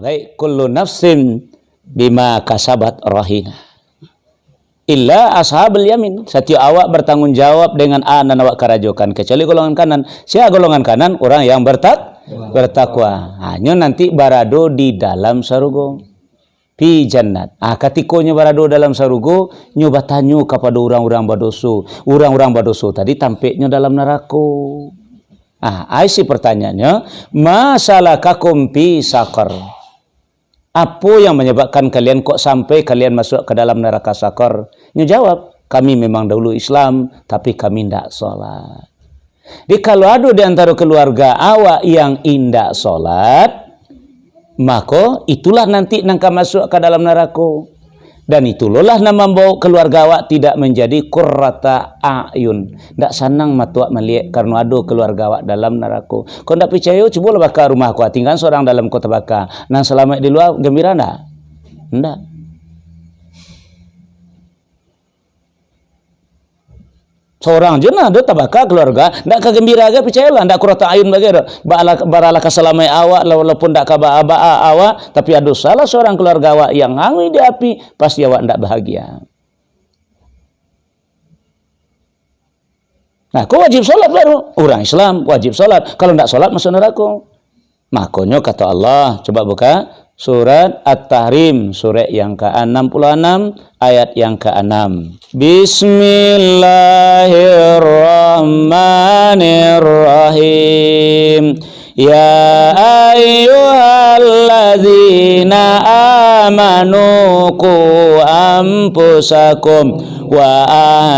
Baik, kullu nafsin bima kasabat rahina illa ashabul yamin. Setiap awak bertanggung jawab dengan anan awak karajokan kecuali golongan kanan. Siapa golongan kanan? Orang yang bertakwa. Hanya nanti barado di dalam sarugo fi jannat. Katikonya barado dalam sarugo nyoba tanyo kepada orang-orang badoso. Orang-orang badoso tadi tampaknya dalam neraka. Aisi pertanyaannya, masalakakum fi saqar? Apa yang menyebabkan kalian kok sampai kalian masuk ke dalam neraka sakar? Dia jawab, kami memang dahulu Islam, tapi kami tidak sholat. Jadi kalau ada di antara keluarga awak yang tidak sholat, maka itulah nanti nangka masuk ke dalam neraka. Dan itulah nama membawa keluarga awak tidak menjadi qurrata a'yun. Tak senang mata awak melihat karena ada keluarga awak dalam neraka. Kau tak percaya, cuba bakar rumah kau. Tinggal seorang dalam kota bakar. Nang selamat di luar, gembira tak? Tidak. Seorang je nah, dia tabaka keluarga, ndak kagembira ke percayalah, ndak qurrata ayun bagi barala kasalamai awak walaupun ndak kaba-aba awak, tapi ada salah seorang keluarga awak yang hangi di api, pasti awak ndak bahagia. Nah, kau wajib salat baru. Orang Islam wajib salat. Kalau ndak salat masuk neraka. Makanya kata Allah, coba buka surat At-Tahrim, surat yang ke-66 ayat yang ke-6. Bismillahirrahmanirrahim. Ya ayyuhalladzina amanu qu anfusakum wa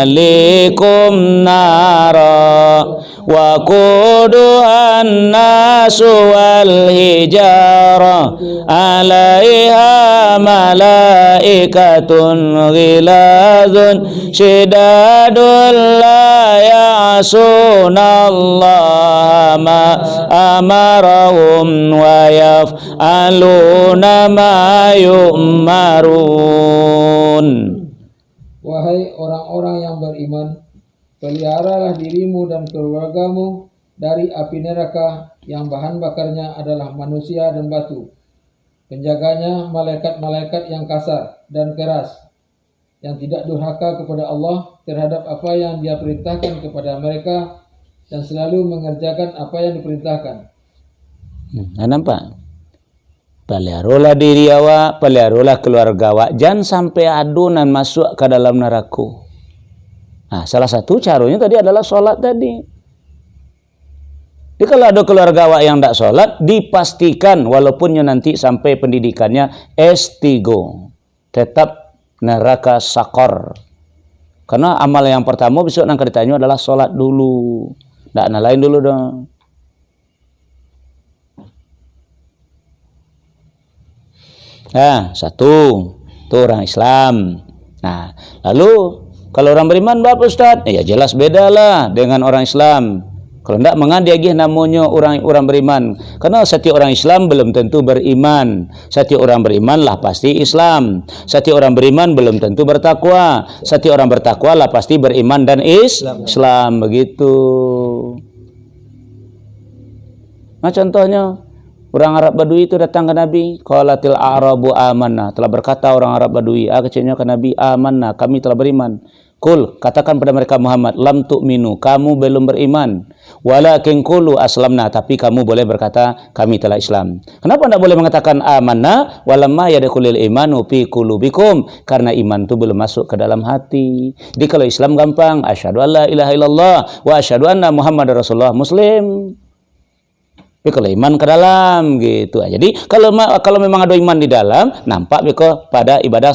ahlikum nara wa quduhan nasu wal hijara alaiha malaikatun ghilazun syidadun la ya'sunallaha ma amarahum wa yaf'aluna ma yu'marun. Wahai orang-orang yang beriman, peliharalah dirimu dan keluargamu dari api neraka yang bahan bakarnya adalah manusia dan batu. Penjaganya malaikat-malaikat yang kasar dan keras, yang tidak durhaka kepada Allah terhadap apa yang Dia perintahkan kepada mereka dan selalu mengerjakan apa yang diperintahkan. Nampak? Peliharolah diri awak, peliharolah keluarga awak, jangan sampai adunan masuk ke dalam neraka. Salah satu caranya tadi adalah sholat tadi. Jadi kalau ada keluarga awak yang tidak sholat, dipastikan walaupun nanti sampai pendidikannya S3, tetap neraka sakor. Karena amal yang pertama besok yang ditanya adalah sholat dulu. Tidak lain dulu dong. Satu, itu orang Islam. Lalu kalau orang beriman berapa Ustaz? Ya jelas bedalah dengan orang Islam. Kalau tidak mengadi namanya orang beriman. Karena setiap orang Islam belum tentu beriman. Setiap orang beriman lah pasti Islam. Setiap orang beriman belum tentu bertakwa. Setiap orang bertakwa lah pasti beriman dan Islam. Begitu. Contohnya orang Arab Badui itu datang ke Nabi, qalatil a'rabu amanna, telah berkata orang Arab Badui, kecilnya ke Nabi, amanna, kami telah beriman. Kul, katakan pada mereka Muhammad, lam tu'minu, kamu belum beriman. Walakin qulu aslamna, tapi kamu boleh berkata kami telah Islam. Kenapa tidak boleh mengatakan amanna walamma yadkhulul imanu fi qulubikum? Karena iman itu belum masuk ke dalam hati. Jadi kalau Islam gampang, asyhadu alla ilaha illallah wa asyhadu anna Muhammadar Rasulullah, muslim. Tapi kalau iman ke dalam gitu. Jadi kalau memang ada iman di dalam, nampak pada ibadah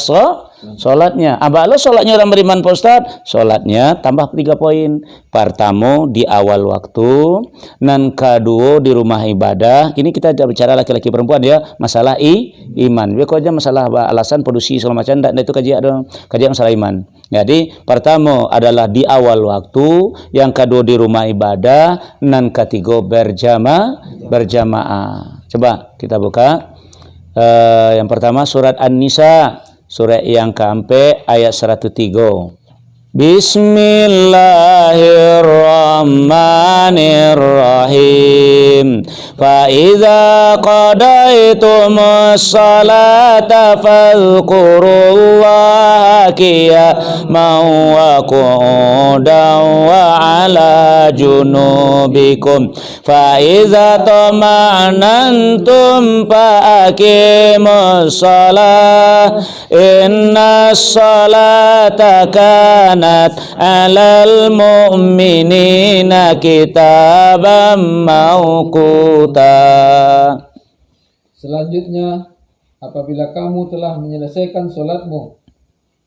Solatnya. Abalo solatnya orang beriman Pak Ustaz. Solatnya tambah 3 poin. Pertama di awal waktu, nan kedua di rumah ibadah. Ini kita bicara laki-laki perempuan ya, masalah iman. Dia kau aja masalah alasan produksi segala macam, dan itu kajian masalah iman. Jadi pertama adalah di awal waktu, yang kedua di rumah ibadah, nan ketiga berjamaah. Coba kita buka. Yang pertama surat An-Nisa, surat yang keempat ayat 103. Bismillahirrahmanirrahim. Fa idza qadaytumus salata fadhkurullaha qiyaman wa qu'udan wa 'ala junubikum. Fa idza tama'nantum fa aqimus salah. Innas salata kanat alal mu'minina kitaban mawquta. Selanjutnya, apabila kamu telah menyelesaikan solatmu,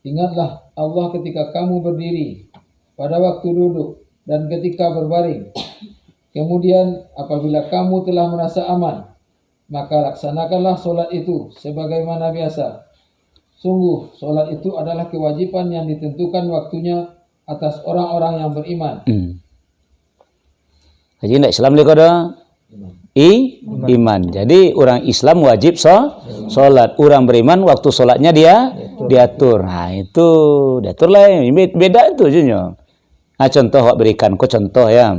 ingatlah Allah ketika kamu berdiri, pada waktu duduk, dan ketika berbaring. Kemudian apabila kamu telah merasa aman, maka laksanakanlah solat itu sebagaimana biasa. Sungguh, solat itu adalah kewajiban yang ditentukan waktunya atas orang-orang yang beriman. Haji ndak Islam dia kada iman. Jadi orang Islam wajib solat. Orang beriman waktu solatnya dia diatur. Nah itu diatur lah. Beda itu aja. Nah contoh wak berikan. Ko contoh ya.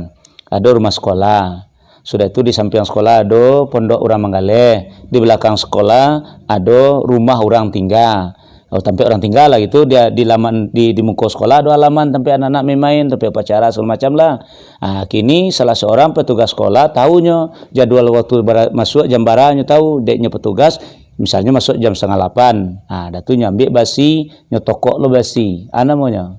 Ada rumah sekolah. Sudah itu di samping sekolah ada pondok orang Manggale, di belakang sekolah ada rumah orang tinggal. Sampai orang tinggal lah gitu, dia di muka sekolah ada halaman sampai anak-anak main, sampai upacara segala macam lah. Nah, kini salah seorang petugas sekolah tahunya jadwal waktu masuk jam baranya tahu, deknya petugas misalnya masuk jam 7:30. Nah, datu nyambil basi, nyotokok lo basi. Ana maunya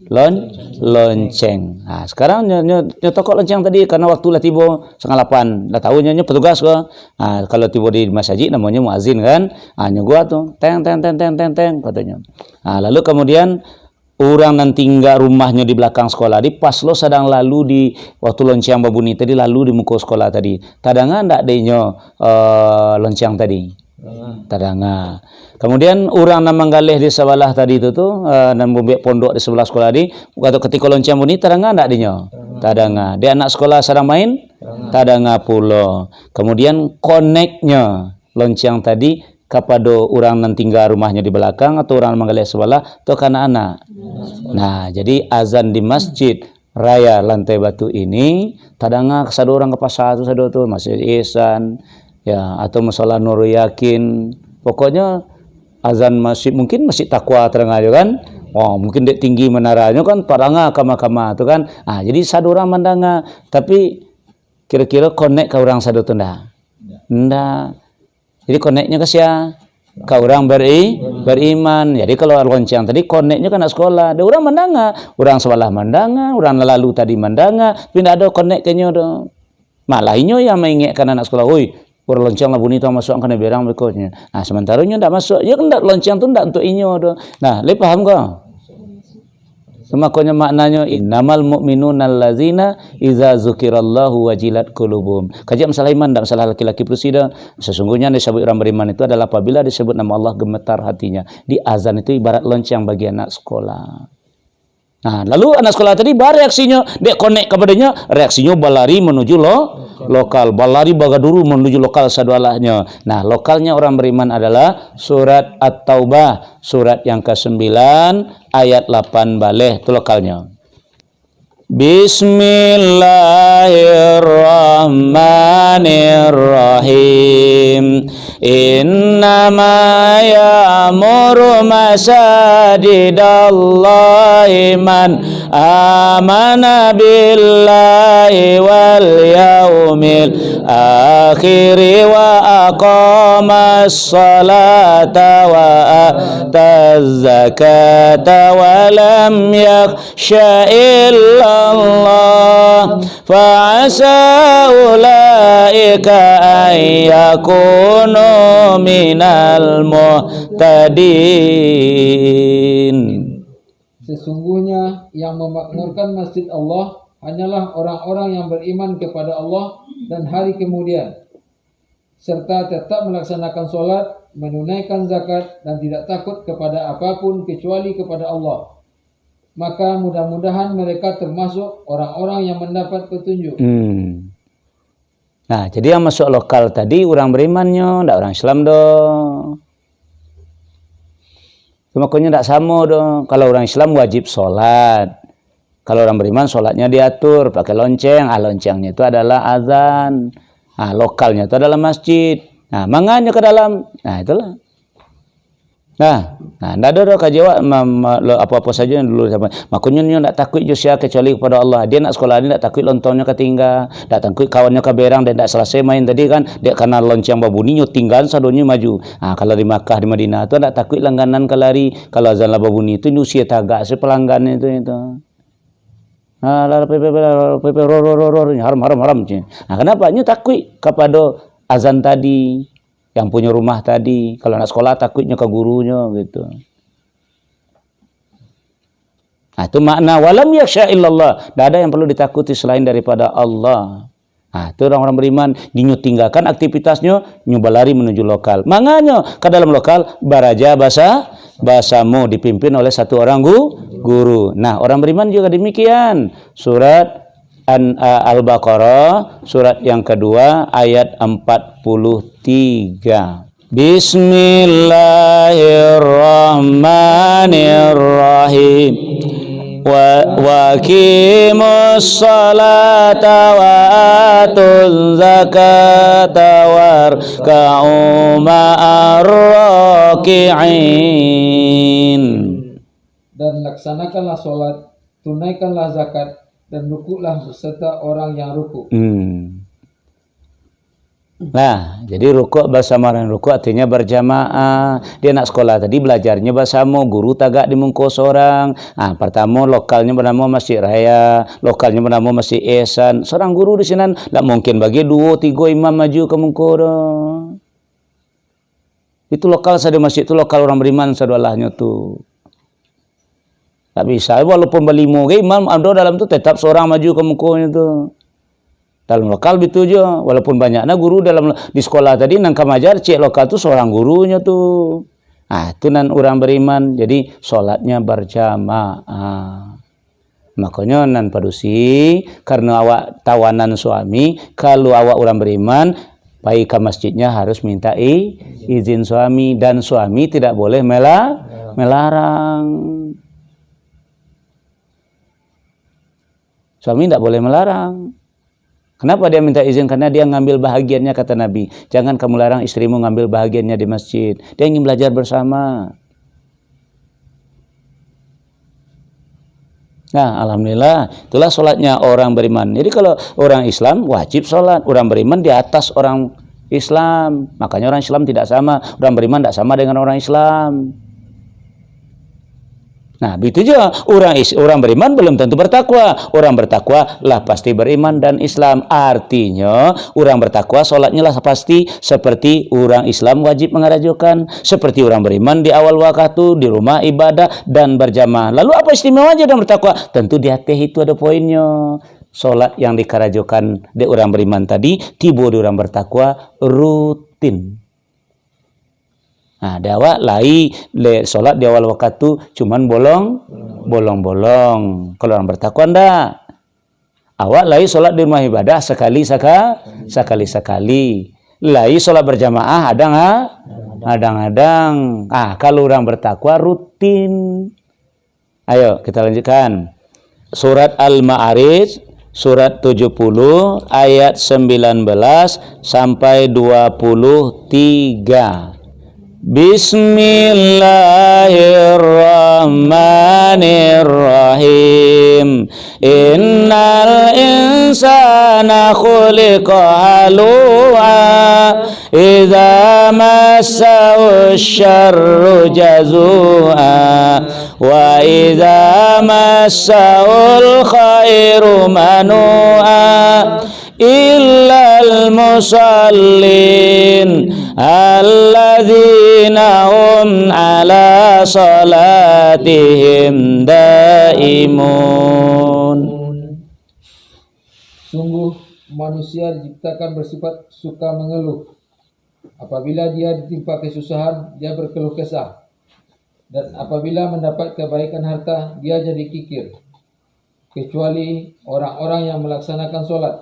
lonceng. Nah, sekarang nyotokok lonceng tadi karena waktu lah tiba 7:30. Dah tahu nyonya petugas kok. Nah, kalau tiba di masjid namanya muazin kan. Ah, gua tuh teng katanya. Nah, lalu kemudian orang nan tinggal rumahnya di belakang sekolah di pas lo sedang lalu di waktu lonceng babuni tadi lalu di muka sekolah tadi. Tadangan ndak denyo lonceng tadi. Tadanga. Kemudian orang nan manggalih di sebelah tadi itu tuh nan bumbek pondok di sebelah sekolah di waktu ketika lonceng bunyi tadanga ndak dinyo? Tadanga. Dia anak sekolah sedang main? Tadanga pula. Kemudian koneknya lonceng tadi kepada orang nan tinggal rumahnya di belakang atau orang manggalih sebelah atau kana anak. Nah, jadi azan di masjid raya Lantai Batu ini tadanga kesado orang ke pasar tu sado tu Masjid Ihsan ya atau masalah Nurul Yakin. Pokoknya azan masjid mungkin masih takwa terang aja kan. Oh, mungkin dek tinggi menaranya kan paranga kama-kama tu kan. Ah, jadi sadu orang mandanga tapi kira-kira connect ke orang sadu tu ndak. Ndak. Jadi connectnya ke siapa? Ke orang beriman. Jadi kalau lonceng tadi connectnya kan sekolah. Ada orang mandanga, orang sebelah mandanga, orang lalu tadi mandanga, tapi ndak ada connect kenya tu. Malah inyo yang mengingatkan anak sekolah, "Oi, orang lonceng lah bunyi tu masuk kena berang berikutnya." Nah, sementara inyo ndak masuk. Ya kan ndak lonceng tu ndak untuk inyo tu. Nah, le paham kau? Semakonya maknanya innamal mu'minuna allazina idza dzukirallahu wajilat qulubuhum. Kajian masalah iman dan masalah laki-laki bersida. Sesungguhnya disebut orang beriman itu adalah apabila disebut nama Allah gemetar hatinya. Di azan itu ibarat lonceng bagi anak sekolah. Nah, lalu anak sekolah tadi reaksinya dia connect kepadanya, reaksinya balari menuju lokal, balari bagaduru menuju lokal sadualahnya. Nah, lokalnya orang beriman adalah surat At-Taubah, surat yang ke-9 ayat 8 baleh itu lokalnya. Bismillahirrahmanirrahim. Innama ya'muru masajidallahi man amana billahi wal yaumil akhiri wa aqamas salata wa ataz zakata wa lam yakhsha illallah fa'asa ulaika an yakunu minal muhtadin. Sesungguhnya yang memakmurkan masjid Allah hanyalah orang-orang yang beriman kepada Allah dan hari kemudian, serta tetap melaksanakan sholat, menunaikan zakat, dan tidak takut kepada apapun kecuali kepada Allah. Maka mudah-mudahan mereka termasuk orang-orang yang mendapat petunjuk. Nah, jadi yang masuk lokal tadi orang berimannya, ndak orang Islam dong. Makanya tidak sama dong. Kalau orang Islam wajib sholat. Kalau orang beriman sholatnya diatur pakai lonceng. Loncengnya itu adalah azan. Lokalnya itu adalah masjid. Manganya ke dalam. Itulah. Nah, tidak ada kajian apa-apa saja yang dulu sama. Makanya dia tidak takut Josia kecuali kepada Allah. Dia nak sekolah ini tidak takut lontongnya ketinggal, tidak takut kawannya keberang dan tidak selesai main tadi kan. Dia karena lonceng babuninya tinggal sadonya maju. Kalau di Makkah di Madinah itu tidak takut langganan kelari. Kalau azan babuni itu usia tagak sepelanggan itu. Haram. Kenapa? Dia takut kepada azan tadi. Yang punya rumah tadi, kalau anak sekolah takutnya ke gurunya gitu. Itu makna walam yakhsha illallah. Tidak ada yang perlu ditakuti selain daripada Allah. Itu orang-orang beriman tinggalkan aktivitasnya, nyoba lari menuju lokal. Makanya ke dalam lokal baraja bahasamu dipimpin oleh satu orang guru. Nah, orang beriman juga demikian. Surat Al-Baqarah surat yang kedua ayat 43. Bismillahirrahmanirrahim. Wa aqimus salata wa atuz zakata warka'u ma'ar raki'in. Dan laksanakanlah salat, tunaikanlah zakat, dan rukuklah beserta orang yang rukuk. Nah, jadi rukuk bersama orang rukuk artinya berjamaah. Dia nak sekolah tadi belajarnya bersama, guru tagak di mungko seorang. Pertama lokalnya bernama Masjid Raya, lokalnya bernama Masjid Ihsan. Seorang guru di sini tak mungkin bagi 2-3 imam maju ke mungko dah. Itu lokal saja masjid itu lokal orang beriman sadalahnya tu. Tak bisa, walaupun berlima imam ada dalam tu tetap seorang maju ke mukanya tu. Dalam lokal begitu je, walaupun banyaknya guru dalam di sekolah tadi nang kamajar cek lokal tu seorang gurunya tu. Itu nan orang beriman, jadi solatnya berjamaah. Makanya nan padusi karena awak tawanan suami, kalau awak orang beriman pergi ke masjidnya harus minta izin suami, dan suami tidak boleh melarang. Suami tidak boleh melarang. Kenapa dia minta izin? Karena dia ngambil bahagiannya, kata Nabi. Jangan kamu larang istrimu ngambil bahagiannya di masjid. Dia ingin belajar bersama. Nah, alhamdulillah, itulah sholatnya orang beriman. Jadi kalau orang Islam wajib sholat. Orang beriman di atas orang Islam. Makanya orang Islam tidak sama. Orang beriman tidak sama dengan orang Islam. Nah, begitu juga orang beriman belum tentu bertakwa. Orang bertakwa lah pasti beriman dan Islam. Artinya orang bertakwa sholatnya lah pasti seperti orang Islam wajib mengarajukan. Seperti orang beriman di awal waktu di rumah ibadah dan berjamaah. Lalu apa istimewanya orang bertakwa? Tentu di hati itu ada poinnya. Sholat yang dikarajukan di orang beriman tadi tiba di orang bertakwa rutin. Nah, dawak lai solat di awal waktu cuman bolong-bolong. Kalau orang bertakwa ndak. Awak lai solat di rumah ibadah sekali. Lai solat berjamaah adang-adang. Kalau orang bertakwa rutin. Ayo kita lanjutkan. Surat Al-Ma'arij surat 70 ayat 19 sampai 23. Bismillahirrahmanirrahim. Innal insana khuliqa halu'a idza massahu syarru jazua wa idza massahul khairu manu'a illal musallin alladzina hum ala salatihim daimun. Sungguh manusia diciptakan bersifat suka mengeluh. Apabila dia ditimpa kesusahan, dia berkeluh kesah. Dan apabila mendapat kebaikan harta, dia jadi kikir. Kecuali orang-orang yang melaksanakan solat.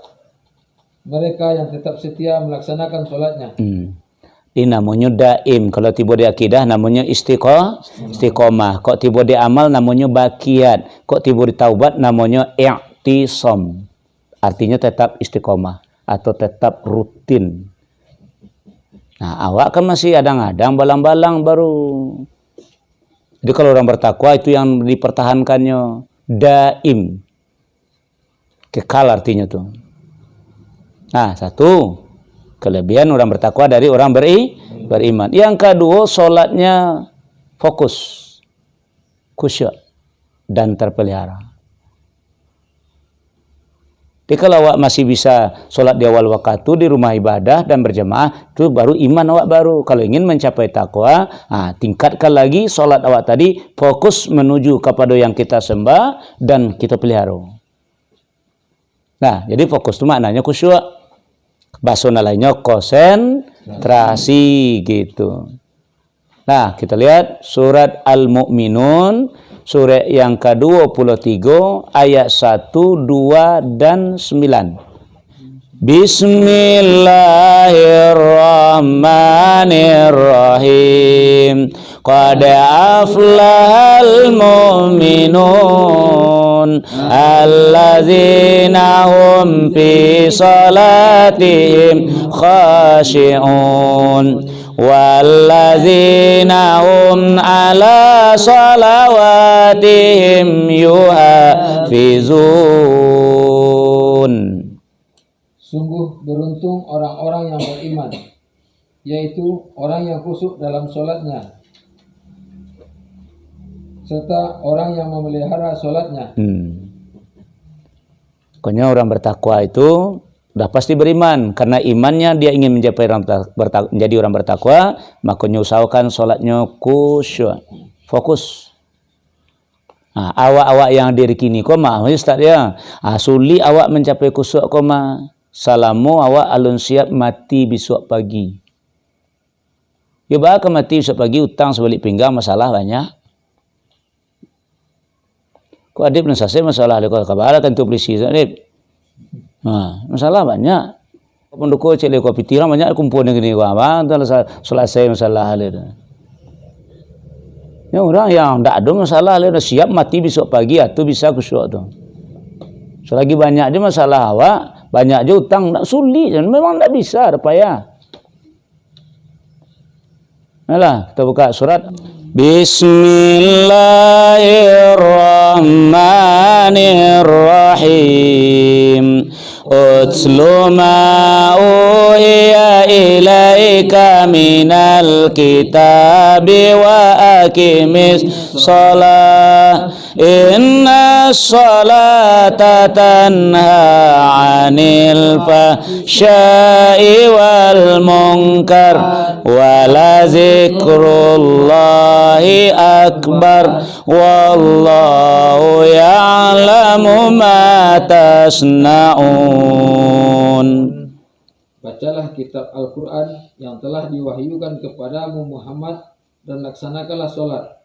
Mereka yang tetap setia melaksanakan solatnya. Ini namanya daim. Kalau tiba di akidah namanya istiqomah. Kok tiba di amal namanya bakiat. Kok tiba di taubat namanya i'tisam. Artinya tetap istiqomah atau tetap rutin. Nah, awak kan masih adang-adang balang-balang baru. Jadi kalau orang bertakwa itu yang dipertahankannya daim. Kekal artinya tuh. Nah, satu kelebihan orang bertakwa dari orang beriman. Yang kedua, solatnya fokus, khusyuk dan terpelihara. Jadi kalau awak masih bisa solat di awal waktu di rumah ibadah dan berjamaah, itu baru iman awak baru. Kalau ingin mencapai takwa, tingkatkan lagi solat awak tadi, fokus menuju kepada yang kita sembah dan kita pelihara. Nah, jadi fokus itu maknanya khusyuk. Bahasa lainnya konsentrasi gitu. Nah, kita lihat surat Al-Mu'minun, surat yang ke-23 ayat 1, 2 dan 9. Bismillahirrahmanirrahim. Qad aflahal mu'minun alladzina hum fi salatihim khashi'un walladzina hum ala salawatihim yuhafizun. Sungguh beruntung orang-orang yang beriman, yaitu orang yang khusyuk dalam solatnya, serta orang yang memelihara solatnya. Pokoknya orang bertakwa itu udah pasti beriman. Karena imannya dia ingin menjadi orang bertakwa, makanya usahakan solatnya khusyuk, fokus. Nah, awak-awak yang diri kini koma, Ustaz ya, suli awak mencapai khusyuk koma. Salamu awak alun siap mati besok pagi. Ya bakal mati besok pagi, utang sebalik pinggang, masalah banyak. Kok adib nak selesai masalah lekor kabar kan tu polisi adib. Masalah banyak. Pendukung cek lekor pitiran banyak kumpul negeri gua abang tu selesai masalah le. Ya orang yang tak ada masalah le siap mati besok pagi atau bisa khusyuk tu. Selagi banyak dia masalah awak, banyak je utang, tak sulit, memang tak bisa, ada payah. Nah, kita buka surat Bismillahirrahmanirrahim. Utlu ma uhiya ilaika minal kitabi wa aqimis shalah. Inna sholata tanha 'anil fahsya'i wal munkar wa la zikrullahi akbar wallahu ya'lamu ma tasna'un. Bacalah kitab Al-Quran yang telah diwahyukan kepadamu Muhammad dan laksanakanlah solat.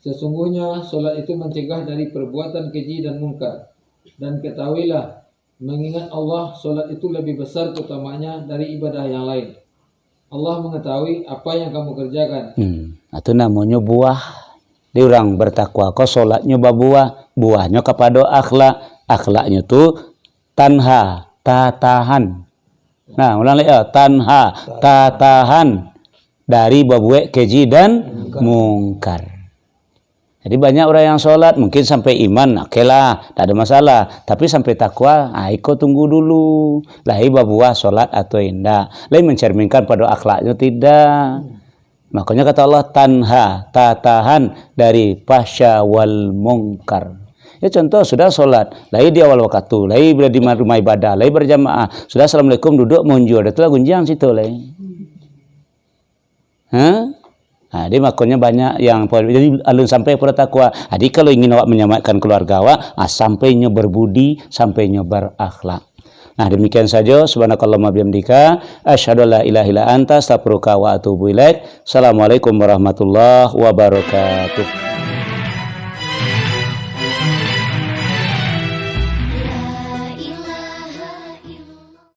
Sesungguhnya solat itu mencegah dari perbuatan keji dan mungkar. Dan ketahuilah, mengingat Allah, solat itu lebih besar keutamanya dari ibadah yang lain. Allah mengetahui apa yang kamu kerjakan. Itu namanya buah. Dia orang bertakwa, kok solatnya berbuah. Buahnya kepada akhlak. Akhlaknya itu tanha, tatahan. Nah, ulang lagi ya, tanha, tatahan dari babuek keji dan mungkar. Jadi banyak orang yang sholat mungkin sampai iman, oke lah, tak ada masalah. Tapi sampai takwa, iko tunggu dulu. Lahi babuah sholat atau indah. Lahi mencerminkan pada akhlaknya tidak. Makanya kata Allah, tanha, tahan dari pasya wal mungkar. Ya contoh sudah sholat, lahi di awal waktu, lahi berada di rumah ibadah, lahi berjamaah. Sudah assalamualaikum duduk munjur, itulah gunjang situ lahi. Nah, dia makanya banyak yang jadi alun sampai pada takwa. Jadi kalau ingin awak menyelamatkan keluarga awak, sampainya berbudi, sampainya berakhlak. Nah, demikian saja. Subhanakallahumma bihamdika, asyhadu an la ilaha illa anta, astaghfiruka wa atubu ilaik. Assalamualaikum warahmatullahi wabarakatuh.